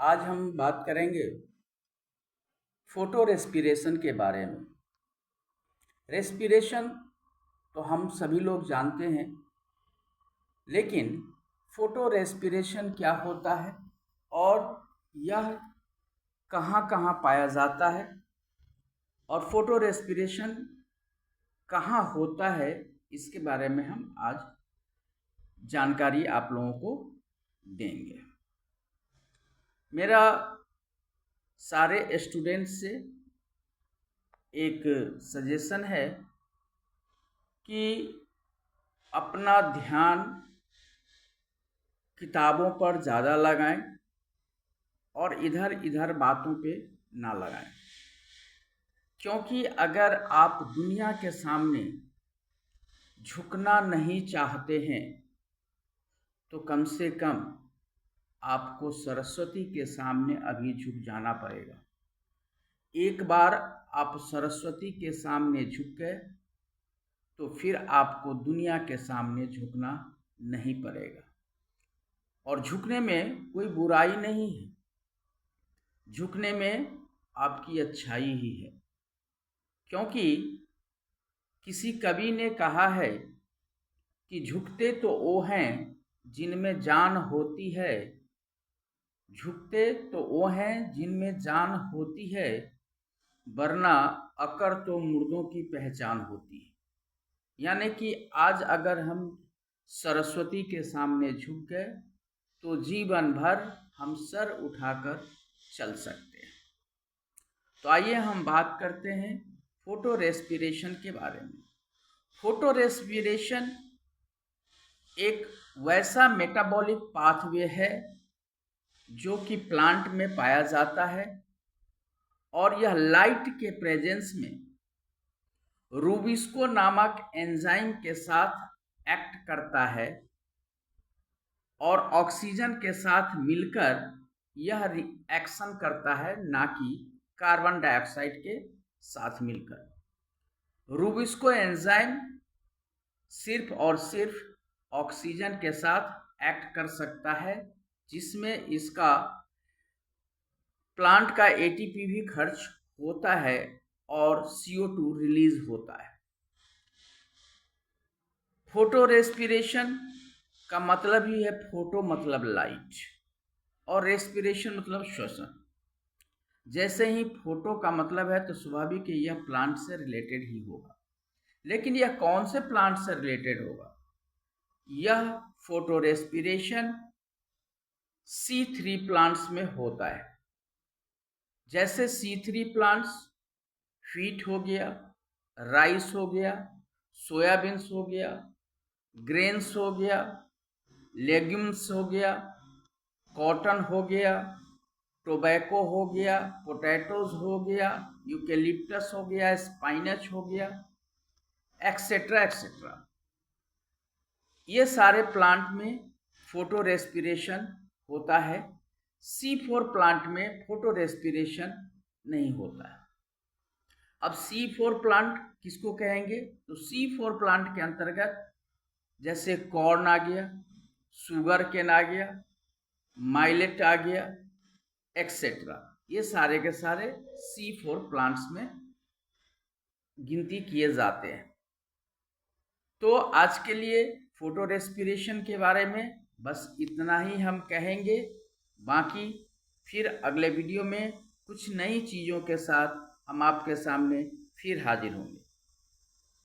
आज हम बात करेंगे फोटो रेस्पिरेशन के बारे में। रेस्पिरेशन तो हम सभी लोग जानते हैं, लेकिन फोटो रेस्पिरेशन क्या होता है और यह कहाँ कहाँ पाया जाता है और फोटो रेस्पिरेशन कहाँ होता है, इसके बारे में हम आज जानकारी आप लोगों को देंगे। मेरा सारे स्टूडेंट्स से एक सजेशन है कि अपना ध्यान किताबों पर ज़्यादा लगाएं और इधर इधर बातों पे ना लगाएं, क्योंकि अगर आप दुनिया के सामने झुकना नहीं चाहते हैं तो कम से कम आपको सरस्वती के सामने अभी झुक जाना पड़ेगा। एक बार आप सरस्वती के सामने झुक गए तो फिर आपको दुनिया के सामने झुकना नहीं पड़ेगा। और झुकने में कोई बुराई नहीं है, झुकने में आपकी अच्छाई ही है, क्योंकि किसी कवि ने कहा है कि झुकते तो वो हैं जिनमें जान होती है, झुकते तो वो हैं जिनमें जान होती है, वरना अकड़ तो मुर्दों की पहचान होती है। यानी कि आज अगर हम सरस्वती के सामने झुक गए तो जीवन भर हम सर उठाकर चल सकते हैं। तो आइए हम बात करते हैं फोटो रेस्पिरेशन के बारे में। फोटो रेस्पिरेशन एक वैसा मेटाबॉलिक पाथवे है जो कि प्लांट में पाया जाता है और यह लाइट के प्रेजेंस में रूबिस्को नामक एंजाइम के साथ एक्ट करता है और ऑक्सीजन के साथ मिलकर यह रिएक्शन करता है, ना कि कार्बन डाइऑक्साइड के साथ मिलकर। रूबिस्को एंजाइम सिर्फ और सिर्फ ऑक्सीजन के साथ एक्ट कर सकता है, जिसमें इसका प्लांट का एटीपी भी खर्च होता है और CO2 रिलीज होता है। फोटो रेस्पिरेशन का मतलब ही है, फोटो मतलब लाइट और रेस्पिरेशन मतलब श्वसन। जैसे ही फोटो का मतलब है तो स्वाभाविक है यह प्लांट से रिलेटेड ही होगा, लेकिन यह कौन से प्लांट से रिलेटेड होगा? यह फोटो रेस्पिरेशन C3 प्लांट्स में होता है। जैसे C3 प्लांट्स व्हीट हो गया, राइस हो गया, सोयाबीन्स हो गया, ग्रेन्स हो गया, लेग्यूम्स हो गया, कॉटन हो गया, टोबैको हो गया, पोटैटोज हो गया, यूकेलिप्टस हो गया, स्पाइनच हो गया, एक्सेट्रा एक्सेट्रा। ये सारे प्लांट में फोटो रेस्पिरेशन होता है। C4 प्लांट में फोटो रेस्पिरेशन नहीं होता है। अब C4 प्लांट किसको कहेंगे? तो C4 प्लांट के अंतर्गत जैसे कॉर्न आ गया, शुगर केन आ गया, माइलेट आ गया, एक्सेट्रा, ये सारे के सारे C4 प्लांट्स में गिनती किए जाते हैं। तो आज के लिए फोटो रेस्पिरेशन के बारे में बस इतना ही हम कहेंगे। बाकी फिर अगले वीडियो में कुछ नई चीज़ों के साथ हम आपके सामने फिर हाजिर होंगे।